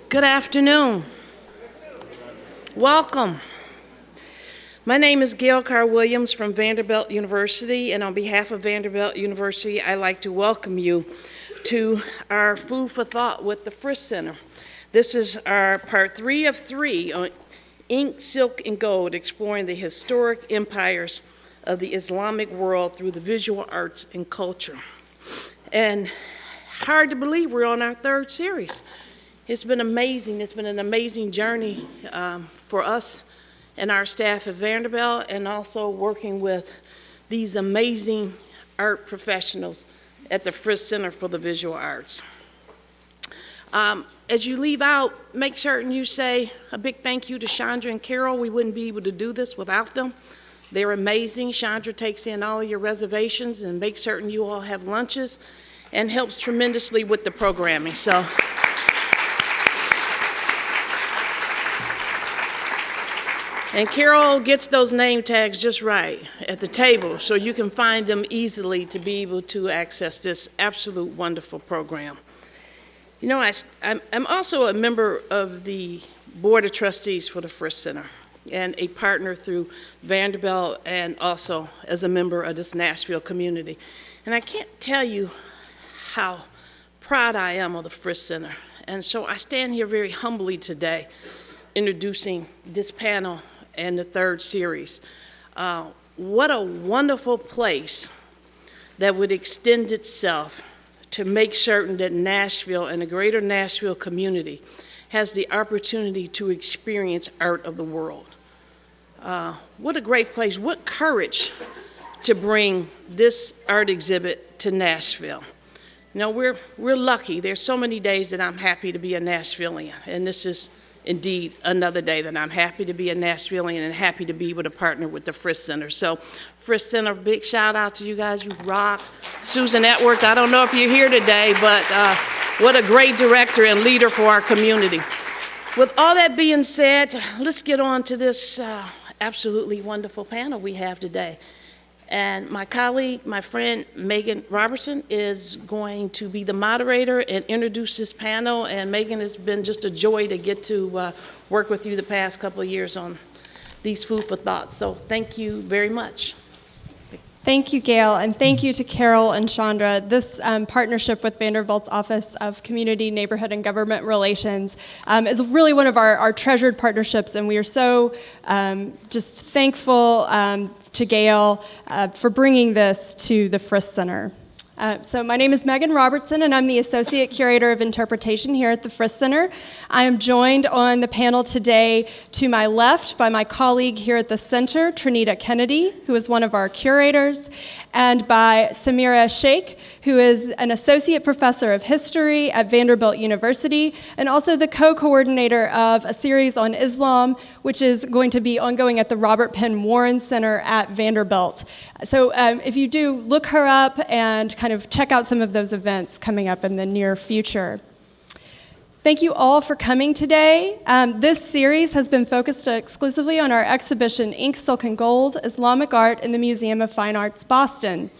Good afternoon. Welcome. My name is Gail Carr-Williams from Vanderbilt University, and on behalf of Vanderbilt University, I'd like to welcome you to our Food for Thought with the Frist Center. This is our part 3 of 3 on ink, silk, and gold, exploring the historic empires of the Islamic world through the visual arts and culture. And hard to believe we're on our 3rd series. It's been amazing. It's been an amazing journey for us and our staff at Vanderbilt, and also working with these amazing art professionals at the Frist Center for the Visual Arts. As you leave out, make certain you say a big thank you to Chandra and Carol. We wouldn't be able to do this without them. They're amazing. Chandra takes in all of your reservations and makes certain you all have lunches and helps tremendously with the programming. So. And Carol gets those name tags just right at the table so you can find them easily to be able to access this absolute wonderful program. You know, I'm also a member of the Board of Trustees for the Frist Center and a partner through Vanderbilt and also as a member of this Nashville community. And I can't tell you how proud I am of the Frist Center. And so I stand here very humbly today introducing this panel and the 3rd series. What a wonderful place that would extend itself to make certain that Nashville and the greater Nashville community has the opportunity to experience art of the world. What a great place. What courage to bring this art exhibit to Nashville. You know, we're lucky. There's so many days that I'm happy to be a Nashvilleian, and this is indeed another day that I'm happy to be a Nashvilleian and happy to be able to partner with the Frist Center. So Frist Center, big shout out to you guys. You rock. Susan Edwards, I don't know if you're here today, but what a great director and leader for our community. With all that being said, let's get on to this absolutely wonderful panel we have today. And my colleague, my friend, Megan Robertson, is going to be the moderator and introduce this panel. And Megan, it's been just a joy to get to work with you the past couple of years on these Food for Thought. So thank you very much. Thank you, Gail, and thank you to Carol and Chandra. This partnership with Vanderbilt's Office of Community, Neighborhood, and Government Relations is really one of our treasured partnerships, and we are so just thankful to Gail for bringing this to the Frist Center. So my name is Megan Robertson, and I'm the Associate Curator of Interpretation here at the Frist Center. I am joined on the panel today to my left by my colleague here at the center, Trinita Kennedy, who is one of our curators, and by Samira Sheik, who is an Associate Professor of History at Vanderbilt University, and also the co-coordinator of a series on Islam, which is going to be ongoing at the Robert Penn Warren Center at Vanderbilt. So if you do, look her up and kind of check out some of those events coming up in the near future. Thank you all for coming today. This series has been focused exclusively on our exhibition, Ink, Silk, and Gold, Islamic Art in the Museum of Fine Arts, Boston.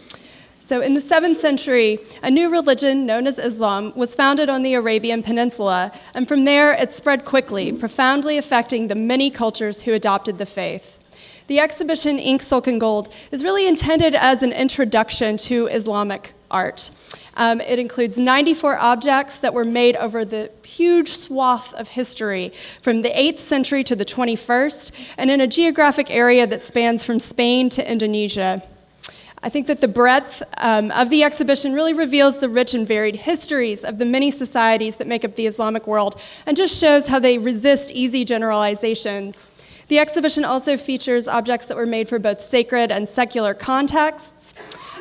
So in the 7th century, a new religion known as Islam was founded on the Arabian Peninsula, and from there it spread quickly, profoundly affecting the many cultures who adopted the faith. The exhibition, Ink, Silk, and Gold, is really intended as an introduction to Islamic art. It includes 94 objects that were made over the huge swath of history from the 8th century to the 21st, and in a geographic area that spans from Spain to Indonesia. I think that the breadth of the exhibition really reveals the rich and varied histories of the many societies that make up the Islamic world, and just shows how they resist easy generalizations. The exhibition also features objects that were made for both sacred and secular contexts.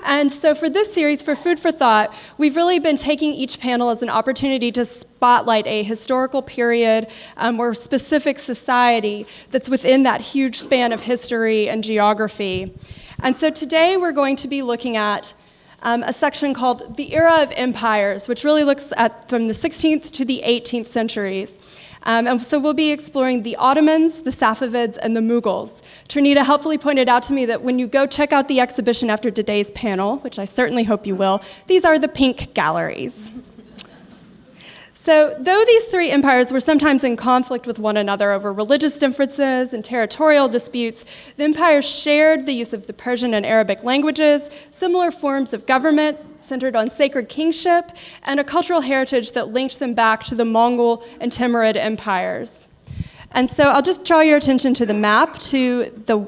And so for this series, for Food for Thought, we've really been taking each panel as an opportunity to spotlight a historical period or specific society that's within that huge span of history and geography. And so today we're going to be looking at a section called The Era of Empires, which really looks at from the 16th to the 18th centuries. And so we'll be exploring the Ottomans, the Safavids, and the Mughals. Trinita helpfully pointed out to me that when you go check out the exhibition after today's panel, which I certainly hope you will, these are the pink galleries. So though these three empires were sometimes in conflict with one another over religious differences and territorial disputes, the empires shared the use of the Persian and Arabic languages, similar forms of government centered on sacred kingship, and a cultural heritage that linked them back to the Mongol and Timurid empires. And so I'll just draw your attention to the map to the,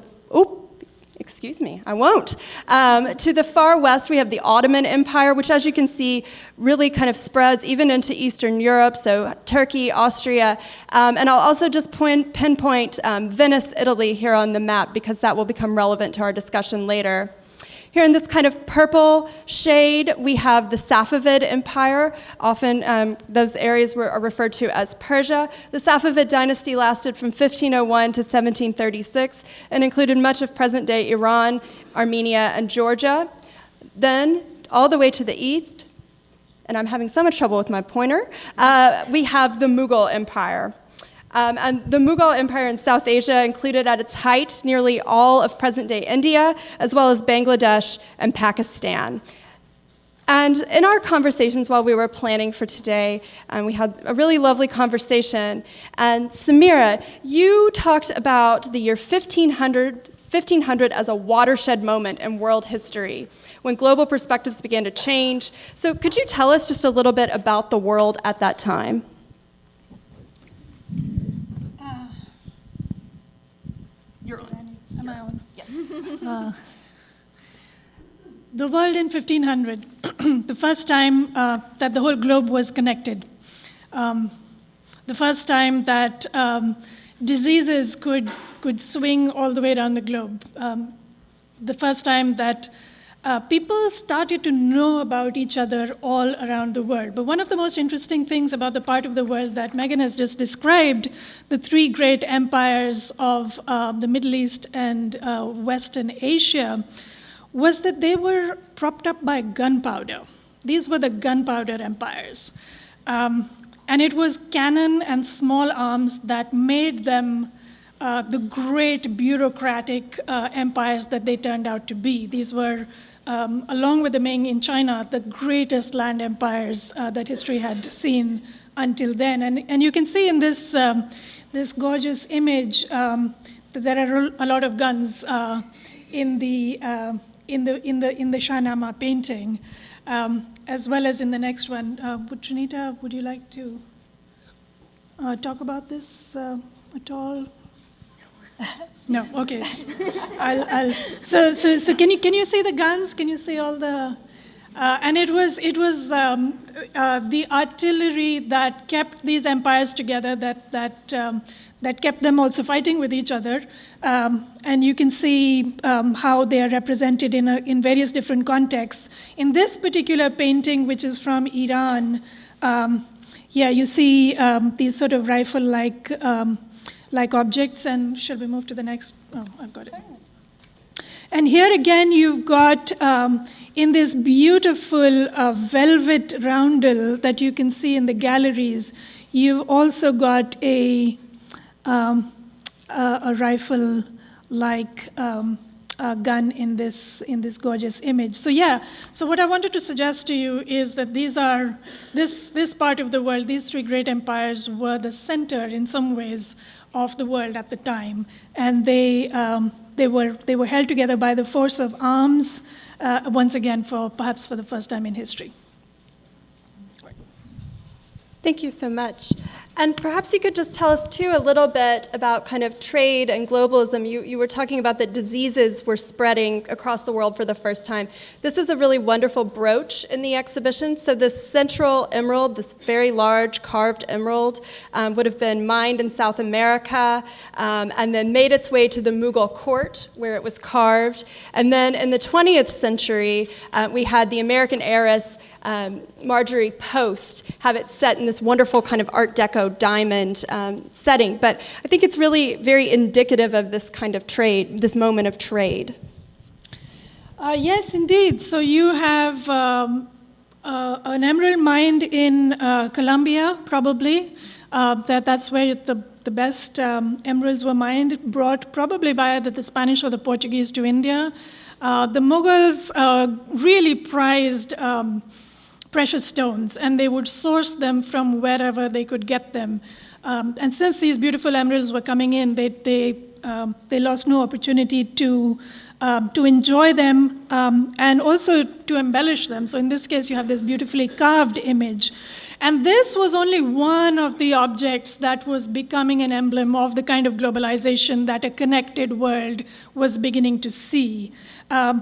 excuse me, I won't. To the far west, we have the Ottoman Empire, which, as you can see, really kind of spreads even into Eastern Europe, so Turkey, Austria. And I'll also just pinpoint Venice, Italy here on the map, because that will become relevant to our discussion later. Here in this kind of purple shade, we have the Safavid Empire. Often those areas are referred to as Persia. The Safavid dynasty lasted from 1501 to 1736 and included much of present-day Iran, Armenia, and Georgia. Then, all the way to the east, and I'm having so much trouble with my pointer, we have the Mughal Empire. And the Mughal Empire in South Asia included at its height nearly all of present-day India, as well as Bangladesh and Pakistan. And in our conversations while we were planning for today, we had a really lovely conversation. And Samira, you talked about the year 1500 as a watershed moment in world history, when global perspectives began to change. So could you tell us just a little bit about the world at that time? You're on. Am I on? Yes. The world in 1500, the first time that the whole globe was connected. The first time that diseases could swing all the way around the globe. The first time that people started to know about each other all around the world. But one of the most interesting things about the part of the world that Megan has just described, the three great empires of the Middle East and Western Asia, was that they were propped up by gunpowder. These were the gunpowder empires. And it was cannon and small arms that made them the great bureaucratic empires that they turned out to be. These were, along with the Ming in China, the greatest land empires that history had seen until then. And you can see in this this gorgeous image that there are a lot of guns in the Shahnameh painting, as well as in the next one. Trinita, would you like to talk about this at all? No, okay. So can you see the guns? Can you see all the? And it was the artillery that kept these empires together, that kept them also fighting with each other. And you can see how they are represented in various different contexts. In this particular painting, which is from Iran, you see these sort of rifle-like objects. And shall we move to the next? Oh, I've got it. And here again, you've got in this beautiful velvet roundel that you can see in the galleries, you've also got a rifle-like gun in this gorgeous image. So what I wanted to suggest to you is that this part of the world, these three great empires were the center in some ways of the world at the time, and they were held together by the force of arms, once again, perhaps for the first time in history. Thank you so much. And perhaps you could just tell us, too, a little bit about kind of trade and globalism. You were talking about that diseases were spreading across the world for the first time. This is a really wonderful brooch in the exhibition. So this central emerald, this very large carved emerald, would have been mined in South America and then made its way to the Mughal court where it was carved. And then in the 20th century, we had the American heiress Marjorie Post have it set in this wonderful kind of Art Deco diamond setting. But I think it's really very indicative of this kind of trade, this moment of trade. Yes, indeed. So you have an emerald mined in Colombia, probably. That's where the best emeralds were mined, brought probably by either the Spanish or the Portuguese to India. The Mughals really prized precious stones, and they would source them from wherever they could get them. And since these beautiful emeralds were coming in, they lost no opportunity to enjoy them and also to embellish them. So in this case, you have this beautifully carved image. And this was only one of the objects that was becoming an emblem of the kind of globalization that a connected world was beginning to see.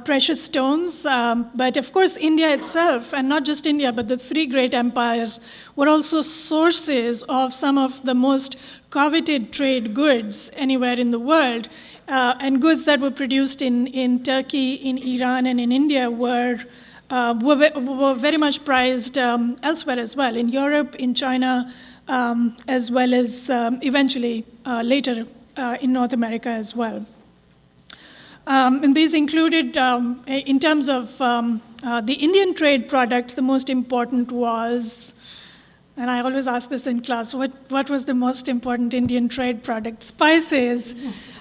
Precious stones, but of course India itself, and not just India, but the three great empires, were also sources of some of the most coveted trade goods anywhere in the world. And goods that were produced in Turkey, in Iran, and in India were very much prized elsewhere as well, in Europe, in China, as well as eventually later in North America as well. And these included, in terms of the Indian trade products, the most important was, and I always ask this in class, what was the most important Indian trade product? Spices,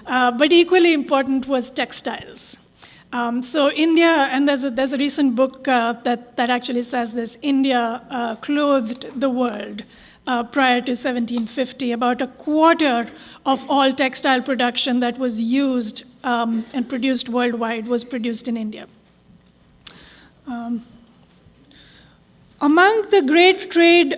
but equally important was textiles. So India, and there's a recent book that actually says this, India clothed the world prior to 1750. About a quarter of all textile production that was used and produced worldwide was produced in India. Among the great trade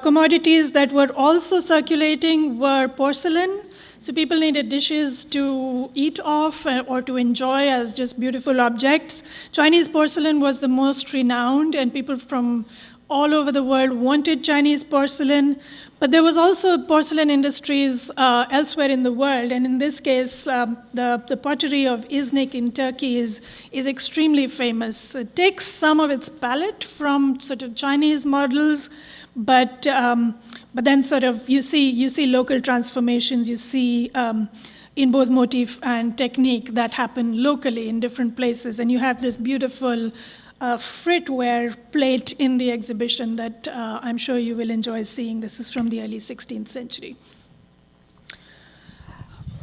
commodities that were also circulating were porcelain. So people needed dishes to eat off or to enjoy as just beautiful objects. Chinese porcelain was the most renowned, and people from all over the world wanted Chinese porcelain. But there was also porcelain industries elsewhere in the world, and in this case, the pottery of Iznik in Turkey is extremely famous. It takes some of its palette from sort of Chinese models, but then sort of you see local transformations. You see in both motif and technique that happen locally in different places, and you have this beautiful fritware plate in the exhibition that I'm sure you will enjoy seeing. This is from the early 16th century.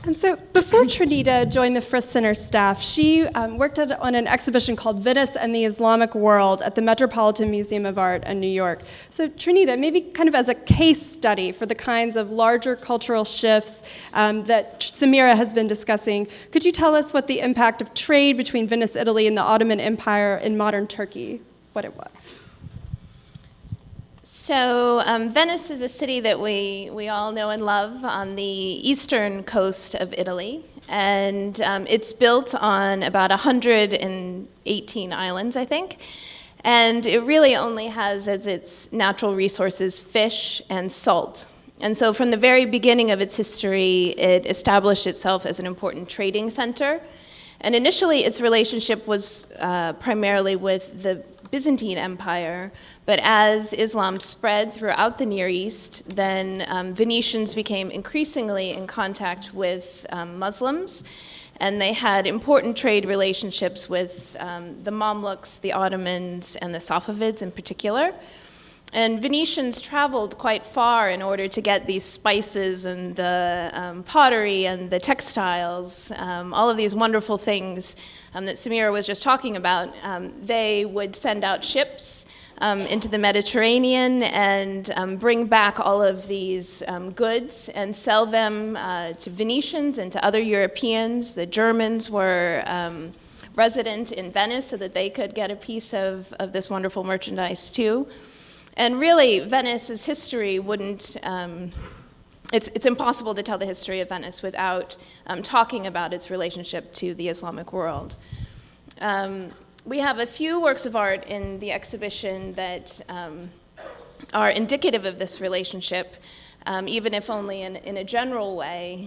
And so before Trinita joined the Frist Center staff, she worked on an exhibition called Venice and the Islamic World at the Metropolitan Museum of Art in New York. So Trinita, maybe kind of as a case study for the kinds of larger cultural shifts that Samira has been discussing, could you tell us what the impact of trade between Venice, Italy, and the Ottoman Empire in modern Turkey, what it was? So Venice is a city that we all know and love on the eastern coast of Italy. And it's built on about 118 islands, I think. And it really only has as its natural resources fish and salt. And so from the very beginning of its history, it established itself as an important trading center. And initially, its relationship was primarily with the Byzantine Empire, but as Islam spread throughout the Near East, then Venetians became increasingly in contact with Muslims, and they had important trade relationships with the Mamluks, the Ottomans, and the Safavids in particular. And Venetians traveled quite far in order to get these spices and the pottery and the textiles, all of these wonderful things that Samira was just talking about. They would send out ships into the Mediterranean and bring back all of these goods and sell them to Venetians and to other Europeans. The Germans were resident in Venice so that they could get a piece of this wonderful merchandise too. And really, Venice's history wouldn't, it's impossible to tell the history of Venice without talking about its relationship to the Islamic world. We have a few works of art in the exhibition that are indicative of this relationship, even if only in a general way.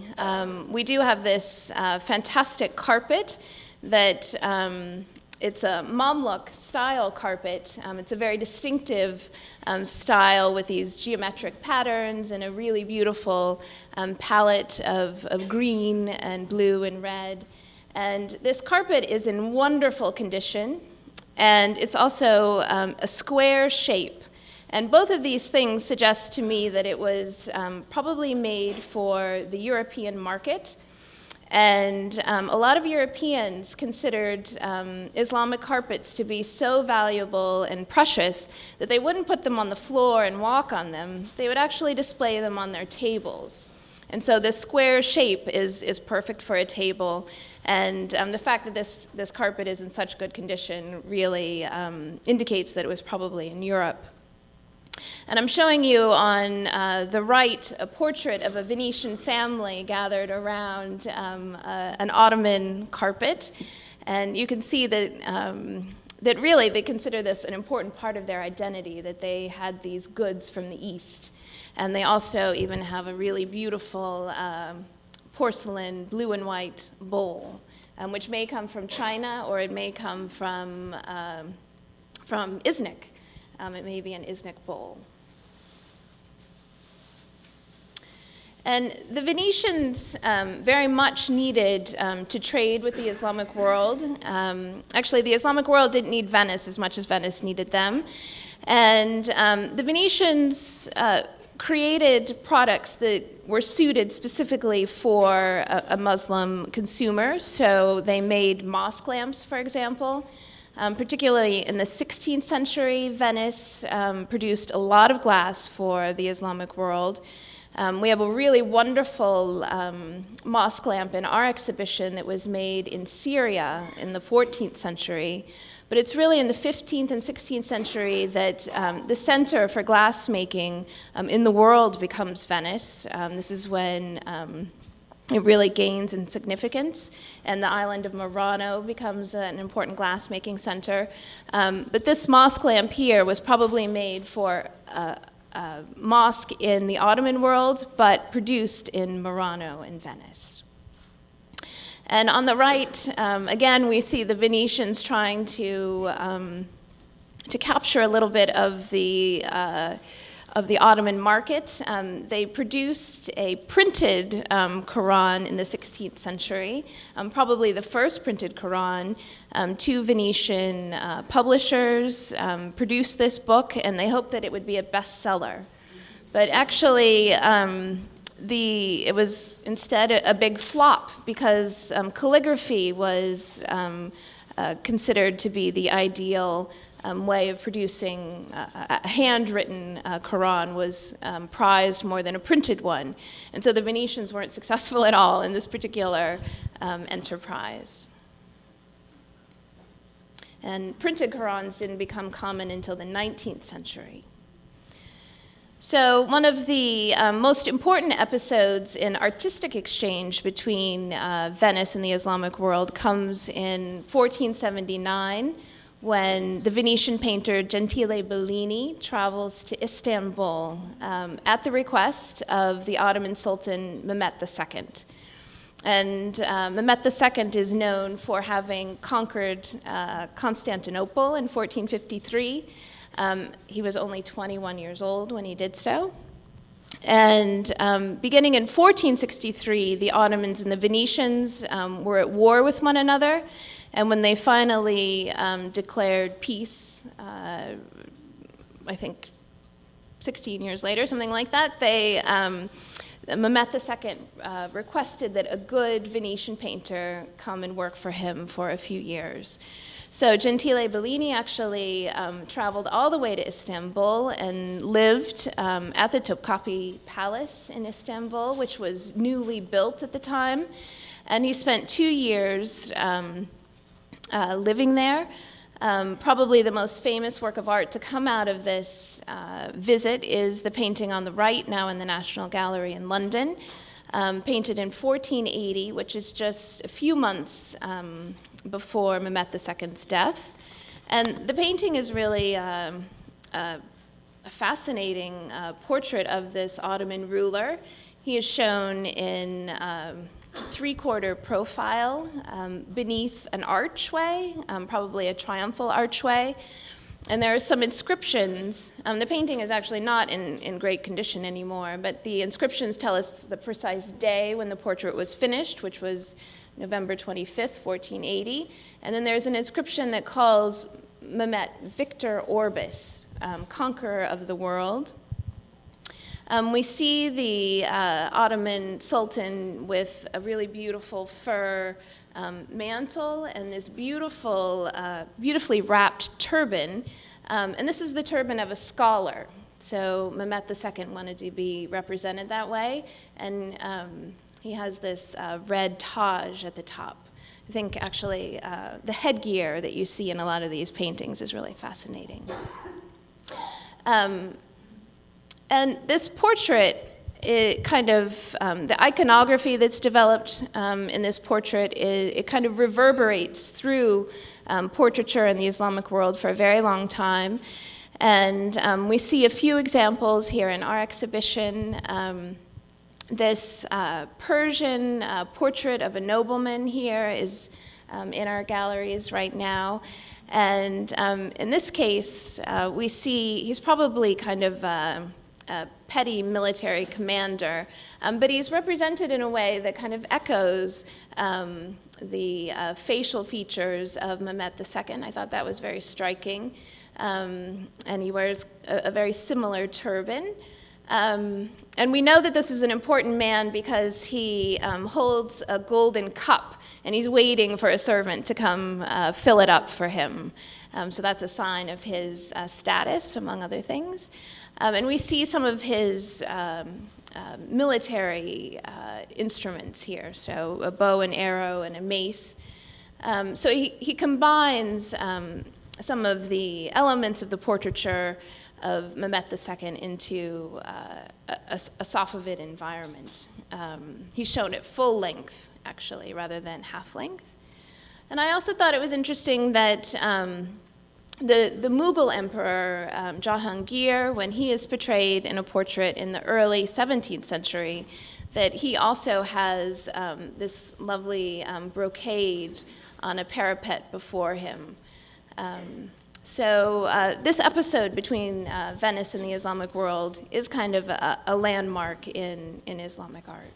We do have this fantastic carpet that it's a Mamluk style carpet. It's a very distinctive style with these geometric patterns and a really beautiful palette of green and blue and red. And this carpet is in wonderful condition, and it's also a square shape. And both of these things suggest to me that it was probably made for the European market. And a lot of Europeans considered Islamic carpets to be so valuable and precious that they wouldn't put them on the floor and walk on them. They would actually display them on their tables. And so this square shape is perfect for a table. And the fact that this carpet is in such good condition really indicates that it was probably in Europe. And I'm showing you on the right a portrait of a Venetian family gathered around an Ottoman carpet. And you can see that really they consider this an important part of their identity, that they had these goods from the East. And they also even have a really beautiful porcelain blue and white bowl, which may come from China or it may come from Iznik. It may be an Iznik bowl. And the Venetians very much needed to trade with the Islamic world. Actually, the Islamic world didn't need Venice as much as Venice needed them. And the Venetians created products that were suited specifically for a Muslim consumer. So they made mosque lamps, for example. Particularly in the 16th century, Venice produced a lot of glass for the Islamic world. We have a really wonderful mosque lamp in our exhibition that was made in Syria in the 14th century. But it's really in the 15th and 16th century that the center for glassmaking in the world becomes Venice. This is when it really gains in significance, and the island of Murano becomes an important glassmaking center. But this mosque lamp here was probably made for a mosque in the Ottoman world, but produced in Murano in Venice. And on the right, again, we see the Venetians trying to capture a little bit of the Ottoman market. They produced a printed Quran in the 16th century, probably the first printed Quran. Two Venetian publishers produced this book, and they hoped that it would be a bestseller. But actually, it was instead a big flop because calligraphy was considered to be the ideal way of producing a handwritten Quran was prized more than a printed one. And so the Venetians weren't successful at all in this particular enterprise. And printed Qurans didn't become common until the 19th century. So one of the most important episodes in artistic exchange between Venice and the Islamic world comes in 1479, when the Venetian painter Gentile Bellini travels to Istanbul at the request of the Ottoman Sultan Mehmet II. And Mehmet II is known for having conquered Constantinople in 1453. He was only 21 years old when he did so. And beginning in 1463, the Ottomans and the Venetians were at war with one another. And when they finally declared peace, I think 16 years later, something like that, Mehmet II requested that a good Venetian painter come and work for him for a few years. So Gentile Bellini actually traveled all the way to Istanbul and lived at the Topkapi Palace in Istanbul, which was newly built at the time. And he spent 2 years living there. Probably the most famous work of art to come out of this visit is the painting on the right, now in the National Gallery in London, painted in 1480, which is just a few months before Mehmet II's death. And the painting is really a fascinating portrait of this Ottoman ruler. He is shown in three-quarter profile beneath an archway, probably a triumphal archway. And there are some inscriptions. The painting is actually not in great condition anymore, but the inscriptions tell us the precise day when the portrait was finished, which was November 25th, 1480. And then there's an inscription that calls Mehmet Victor Orbis, conqueror of the world. We see the Ottoman Sultan with a really beautiful fur mantle and this beautiful, beautifully wrapped turban. And this is the turban of a scholar. So Mehmet II wanted to be represented that way. And he has this red Taj at the top. I think actually the headgear that you see in a lot of these paintings is really fascinating. And this portrait, it kind of, the iconography that's developed in this portrait, it kind of reverberates through portraiture in the Islamic world for a very long time. And we see a few examples here in our exhibition. This Persian portrait of a nobleman here is in our galleries right now. And in this case, we see he's probably kind of a petty military commander, but he's represented in a way that kind of echoes the facial features of Mehmet II. I thought that was very striking. And he wears a very similar turban. And we know that this is an important man because he holds a golden cup, and he's waiting for a servant to come fill it up for him. So that's a sign of his status, among other things. And we see some of his military instruments here, so a bow and arrow and a mace. So he combines some of the elements of the portraiture of Mehmet II into a Safavid environment. He's shown at full length, actually, rather than half length. And I also thought it was interesting that the Mughal emperor, Jahangir, when he is portrayed in a portrait in the early 17th century, that he also has this lovely brocade on a parapet before him. So this episode between Venice and the Islamic world is kind of a landmark in Islamic art.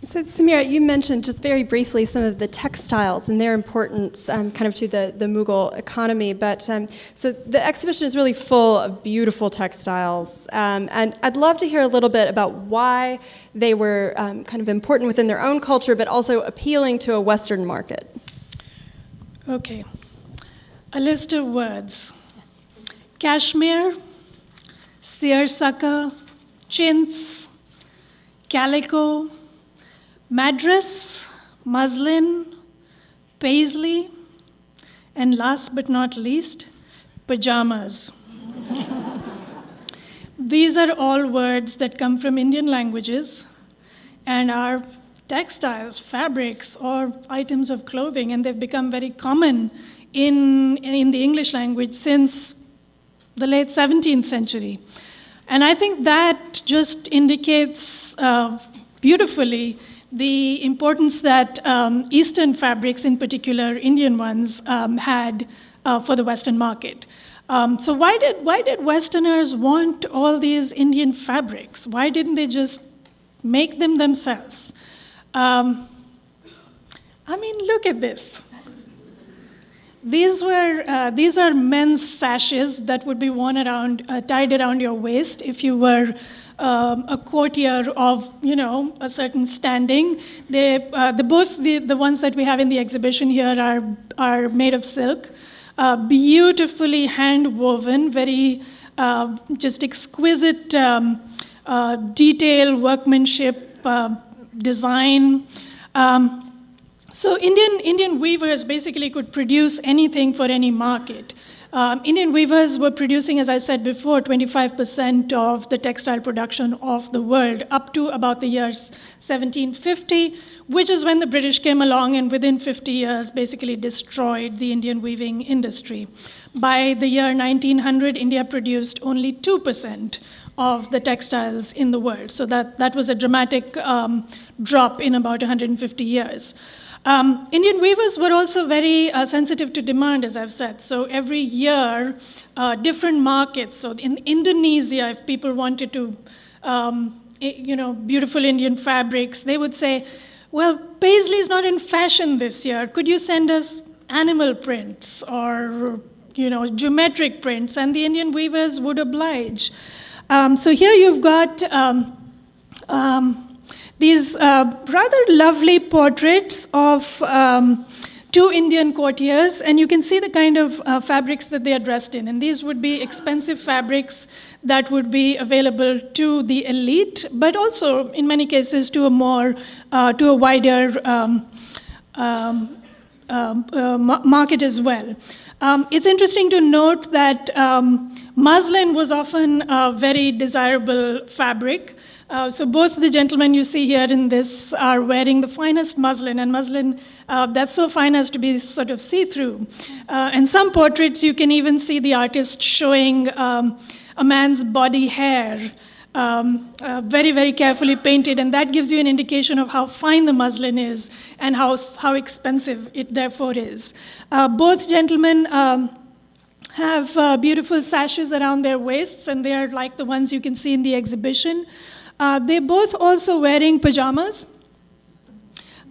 So Samira, you mentioned just very briefly some of the textiles and their importance kind of to the Mughal economy, but so the exhibition is really full of beautiful textiles, and I'd love to hear a little bit about why they were kind of important within their own culture, but also appealing to a Western market. Okay, a list of words: cashmere, seersucker, chintz, calico, madras, muslin, paisley, and last but not least, pajamas. These are all words that come from Indian languages and are textiles, fabrics, or items of clothing, and they've become very common in the English language since the late 17th century. And I think that just indicates beautifully the importance that Eastern fabrics, in particular Indian ones, had for the Western market. So why did Westerners want all these Indian fabrics? Why didn't they just make them themselves? I mean, look at this. These are men's sashes that would be worn around, tied around your waist if you were a courtier of, a certain standing. Both the ones that we have in the exhibition here are made of silk, beautifully hand woven, very just exquisite detail, workmanship, design. So Indian weavers basically could produce anything for any market. Indian weavers were producing, as I said before, 25% of the textile production of the world up to about the year 1750, which is when the British came along and within 50 years basically destroyed the Indian weaving industry. By the year 1900, India produced only 2% of the textiles in the world. So that was a dramatic drop in about 150 years. Indian weavers were also very sensitive to demand, as I've said. So every year, different markets. So in Indonesia, if people wanted to, beautiful Indian fabrics, they would say, well, paisley is not in fashion this year. Could you send us animal prints or geometric prints, and the Indian weavers would oblige. So here you've got these rather lovely portraits of two Indian courtiers, and you can see the kind of fabrics that they are dressed in. And these would be expensive fabrics that would be available to the elite, but also in many cases to a wider market as well. It's interesting to note that muslin was often a very desirable fabric. So both the gentlemen you see here in this are wearing the finest muslin, and muslin that's so fine as to be sort of see-through. In some portraits, you can even see the artist showing a man's body hair, very, very carefully painted, and that gives you an indication of how fine the muslin is and how expensive it therefore is. Both gentlemen have beautiful sashes around their waists, and they are like the ones you can see in the exhibition. They're both also wearing pajamas.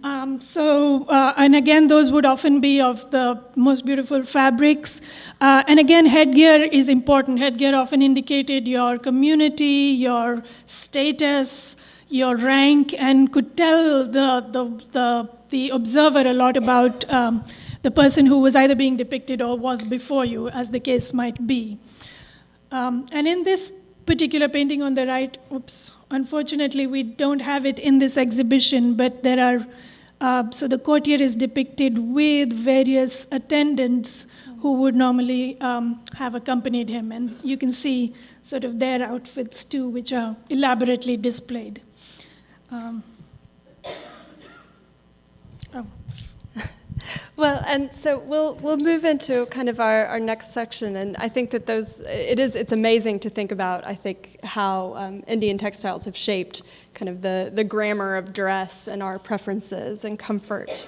And again, those would often be of the most beautiful fabrics. And again, headgear is important. Headgear often indicated your community, your status, your rank, and could tell the observer a lot about the person who was either being depicted or was before you, as the case might be. And in this particular painting on the right, unfortunately, we don't have it in this exhibition, but there are so the courtier is depicted with various attendants who would normally have accompanied him. And you can see sort of their outfits too, which are elaborately displayed. Well, and so we'll move into kind of our next section, and I think that it's amazing to think about, I think, how Indian textiles have shaped kind of the grammar of dress and our preferences and comfort.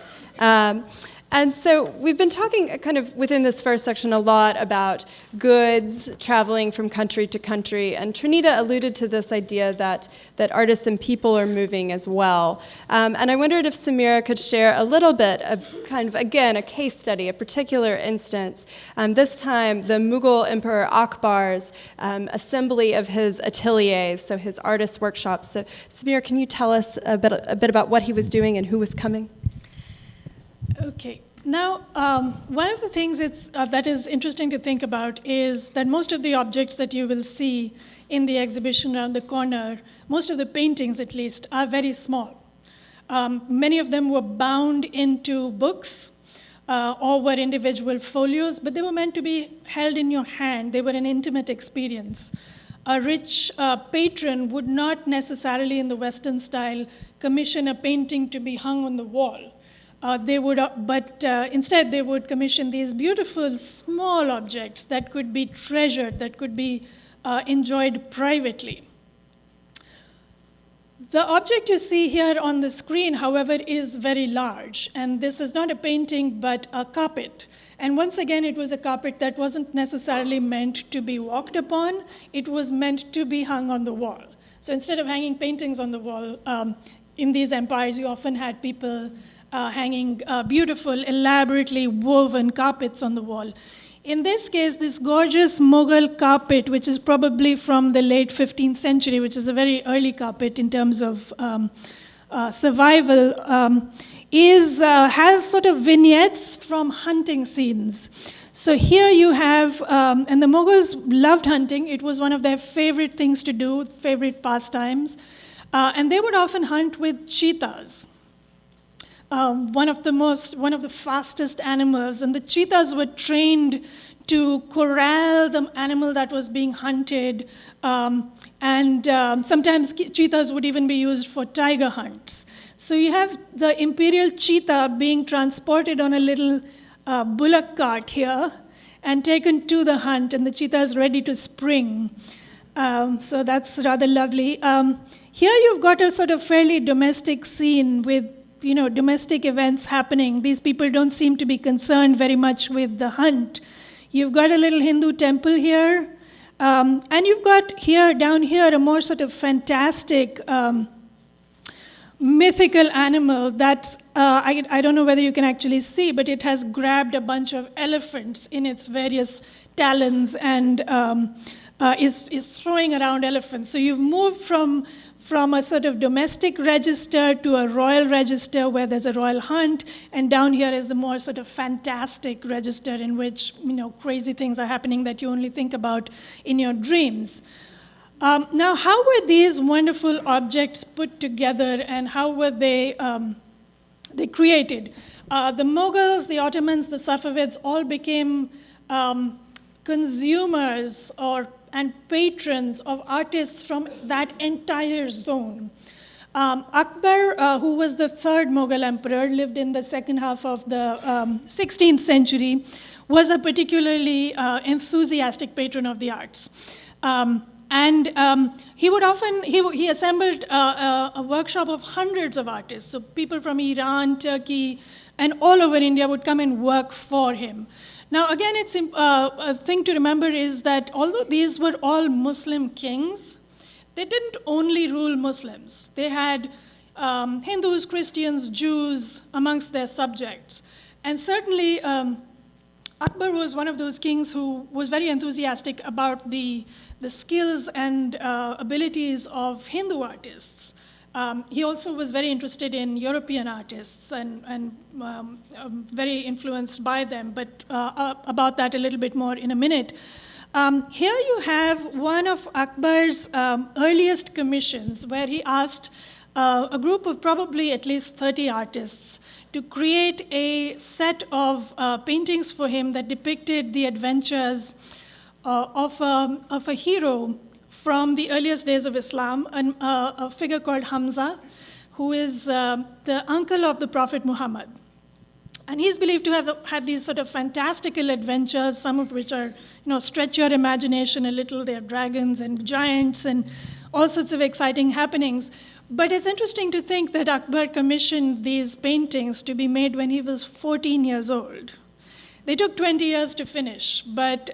And so we've been talking kind of within this first section a lot about goods traveling from country to country, and Trinita alluded to this idea that artists and people are moving as well. And I wondered if Samira could share a little bit of kind of, again, a case study, a particular instance, this time the Mughal Emperor Akbar's assembly of his ateliers, so his artist workshops. So Samira, can you tell us a bit about what he was doing and who was coming? Okay. Now, one of the things that is interesting to think about is that most of the objects that you will see in the exhibition around the corner, most of the paintings at least, are very small. Many of them were bound into books or were individual folios, but they were meant to be held in your hand. They were an intimate experience. A rich patron would not necessarily, in the Western style, commission a painting to be hung on the wall. Instead they would commission these beautiful small objects that could be treasured, that could be enjoyed privately. The object you see here on the screen, however, is very large, and this is not a painting but a carpet. And once again, it was a carpet that wasn't necessarily meant to be walked upon, it was meant to be hung on the wall. So instead of hanging paintings on the wall, in these empires, you often had people hanging beautiful, elaborately woven carpets on the wall. In this case, this gorgeous Mughal carpet, which is probably from the late 15th century, which is a very early carpet in terms of survival, has sort of vignettes from hunting scenes. So here you have, and the Mughals loved hunting. It was one of their favorite things to do, favorite pastimes. And they would often hunt with cheetahs. One of the fastest animals, and the cheetahs were trained to corral the animal that was being hunted, and sometimes cheetahs would even be used for tiger hunts. So you have the imperial cheetah being transported on a little bullock cart here and taken to the hunt, and the cheetah is ready to spring. So that's rather lovely. Here you've got a sort of fairly domestic scene with domestic events happening. These people don't seem to be concerned very much with the hunt. You've got a little Hindu temple here, and you've got down here, a more sort of fantastic mythical animal that's, I don't know whether you can actually see, but it has grabbed a bunch of elephants in its various talons and is throwing around elephants. So you've moved from a sort of domestic register to a royal register where there's a royal hunt, and down here is the more sort of fantastic register in which, crazy things are happening that you only think about in your dreams. Now, how were these wonderful objects put together, and how were they created? The Mughals, the Ottomans, the Safavids all became consumers and patrons of artists from that entire zone. Akbar, who was the third Mughal emperor, lived in the second half of the 16th century, was a particularly enthusiastic patron of the arts. He would often, he assembled a workshop of hundreds of artists. So people from Iran, Turkey, and all over India would come and work for him. Now, again, it's a thing to remember is that although these were all Muslim kings, they didn't only rule Muslims. They had Hindus, Christians, Jews amongst their subjects. And certainly, Akbar was one of those kings who was very enthusiastic about the skills and abilities of Hindu artists. He also was very interested in European artists and very influenced by them, but about that a little bit more in a minute. Here you have one of Akbar's earliest commissions where he asked a group of probably at least 30 artists to create a set of paintings for him that depicted the adventures of a hero from the earliest days of Islam, a figure called Hamza, who is the uncle of the Prophet Muhammad. And he's believed to have had these sort of fantastical adventures, some of which are, stretch your imagination a little. They're dragons and giants and all sorts of exciting happenings. But it's interesting to think that Akbar commissioned these paintings to be made when he was 14 years old. They took 20 years to finish, but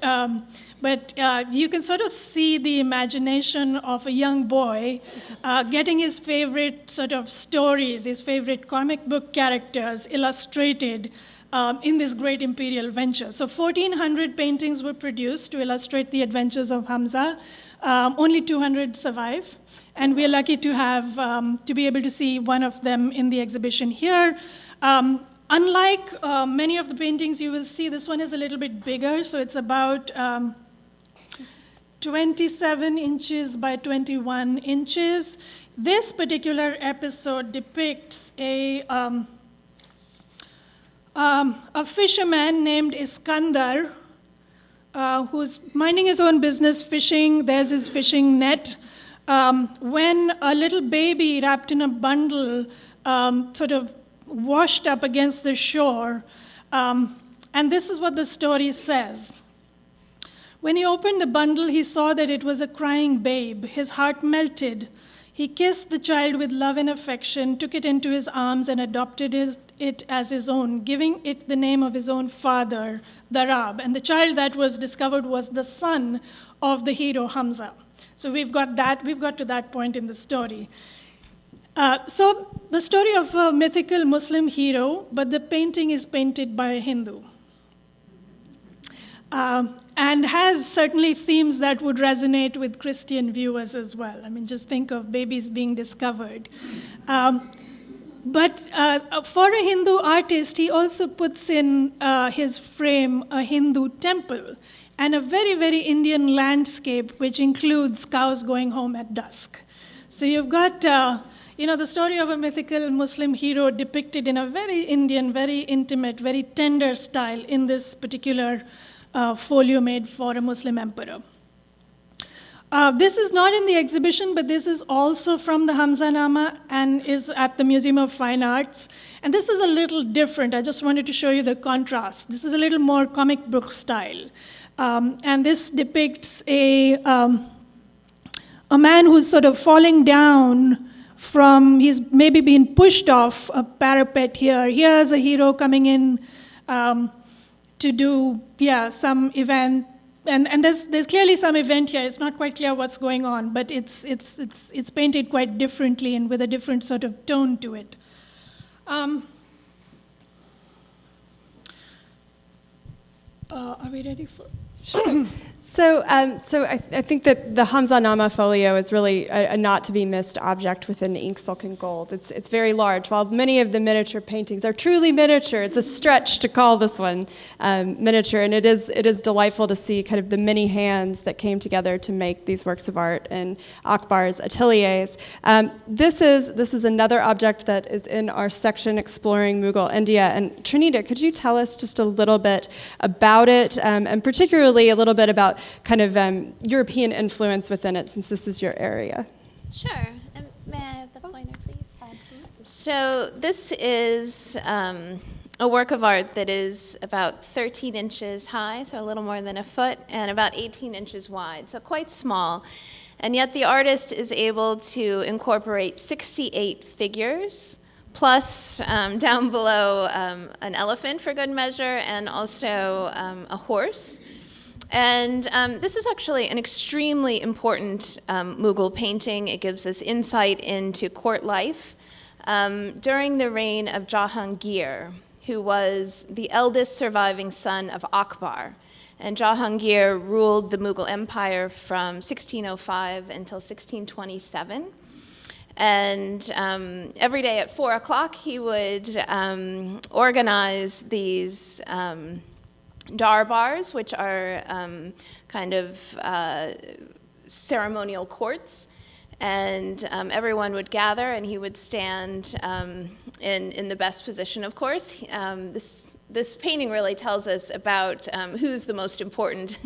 you can sort of see the imagination of a young boy getting his favorite sort of stories, his favorite comic book characters illustrated in this great imperial venture. So 1,400 paintings were produced to illustrate the adventures of Hamza. Only 200 survive, and we're lucky to have to be able to see one of them in the exhibition here. Unlike many of the paintings you will see, this one is a little bit bigger, so it's about 27 inches by 21 inches. This particular episode depicts a fisherman named Iskandar who's minding his own business, fishing. There's his fishing net. When a little baby wrapped in a bundle sort of washed up against the shore, and this is what the story says. When he opened the bundle, he saw that it was a crying babe. His heart melted. He kissed the child with love and affection, took it into his arms, and adopted it as his own, giving it the name of his own father, Darab. And the child that was discovered was the son of the hero Hamza. So we've got to that point in the story. So the story of a mythical Muslim hero, but the painting is painted by a Hindu. And has certainly themes that would resonate with Christian viewers as well. I mean, just think of babies being discovered. But for a Hindu artist, he also puts in his frame a Hindu temple and a very, very Indian landscape, which includes cows going home at dusk. So you've got the story of a mythical Muslim hero depicted in a very Indian, very intimate, very tender style in this particular folio made for a Muslim emperor. This is not in the exhibition, but this is also from the Hamzanama and is at the Museum of Fine Arts. And this is a little different. I just wanted to show you the contrast. This is a little more comic book style. And this depicts a man who's sort of falling down he's maybe been pushed off a parapet here. Here's a hero coming in to do, some event and there's clearly some event here. It's not quite clear what's going on, but it's painted quite differently and with a different sort of tone to it. Are we ready for? So I think that the Hamza Nama folio is really a not to be missed object within ink, silk, and gold. It's very large. While many of the miniature paintings are truly miniature, it's a stretch to call this one miniature, and it is delightful to see kind of the many hands that came together to make these works of art in Akbar's ateliers. This is another object that is in our section exploring Mughal India. And Trinita, could you tell us just a little bit about it, and particularly a little bit about kind of European influence within it, since this is your area? Sure. May I have the pointer, please? Absolutely. So this is a work of art that is about 13 inches high, so a little more than a foot, and about 18 inches wide, so quite small. And yet the artist is able to incorporate 68 figures, plus down below an elephant for good measure, and also a horse. And this is actually an extremely important Mughal painting. It gives us insight into court life during the reign of Jahangir, who was the eldest surviving son of Akbar. And Jahangir ruled the Mughal Empire from 1605 until 1627. And every day at 4 o'clock, he would organize these darbars, which are kind of ceremonial courts, and everyone would gather, and he would stand in the best position, of course. This painting really tells us about who's the most important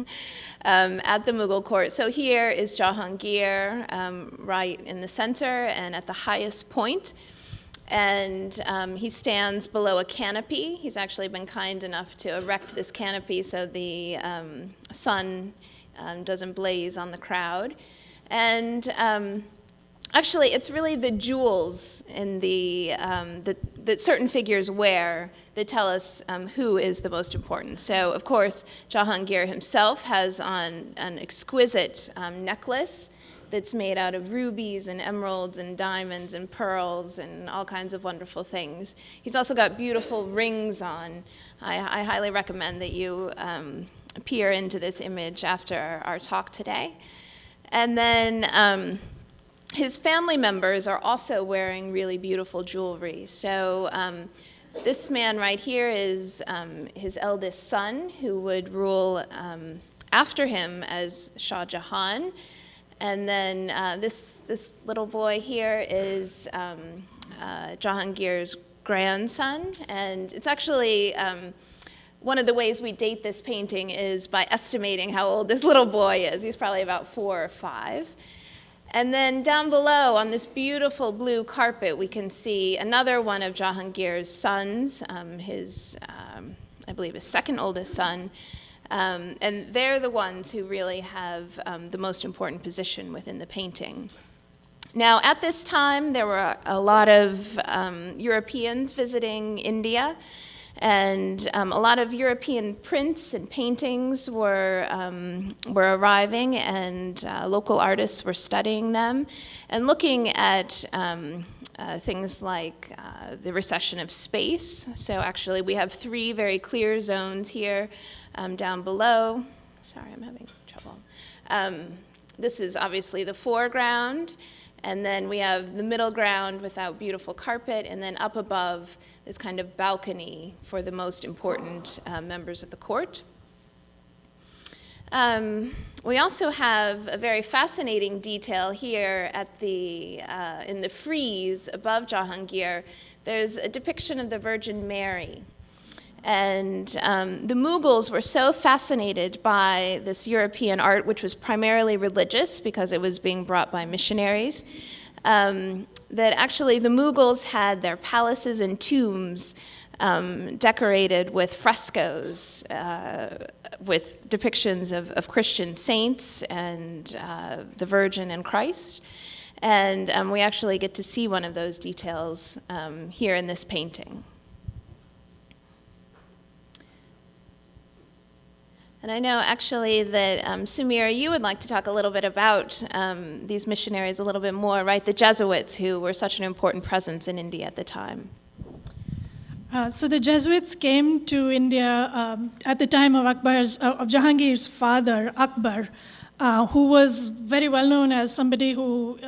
at the Mughal court. So here is Jahangir right in the center and at the highest point. And he stands below a canopy. He's actually been kind enough to erect this canopy so the sun doesn't blaze on the crowd. And actually, it's really the jewels in that certain figures wear that tell us who is the most important. So, of course, Jahangir himself has on an exquisite necklace that's made out of rubies and emeralds and diamonds and pearls and all kinds of wonderful things. He's also got beautiful rings on. I highly recommend that you peer into this image after our talk today. And then his family members are also wearing really beautiful jewelry. So this man right here is his eldest son, who would rule after him as Shah Jahan. And then this little boy here is Jahangir's grandson. And it's actually one of the ways we date this painting is by estimating how old this little boy is. He's probably about 4 or 5. And then down below on this beautiful blue carpet, we can see another one of Jahangir's sons, I believe his second oldest son. And they're the ones who really have the most important position within the painting. Now, at this time, there were a lot of Europeans visiting India, and a lot of European prints and paintings were arriving, and local artists were studying them and looking at things like the recession of space. So actually, we have 3 very clear zones here. Down below, sorry, I'm having trouble. This is obviously the foreground, and then we have the middle ground without beautiful carpet, and then up above this kind of balcony for the most important members of the court. We also have a very fascinating detail here at in the frieze above Jahangir. There's a depiction of the Virgin Mary. And the Mughals were so fascinated by this European art, which was primarily religious because it was being brought by missionaries, that actually the Mughals had their palaces and tombs decorated with frescoes with depictions of Christian saints and the Virgin and Christ. And we actually get to see one of those details here in this painting. And I know actually that Samira, you would like to talk a little bit about these missionaries a little bit more, right? The Jesuits, who were such an important presence in India at the time. So the Jesuits came to India at the time of Jahangir's father, Akbar, who was very well known as somebody who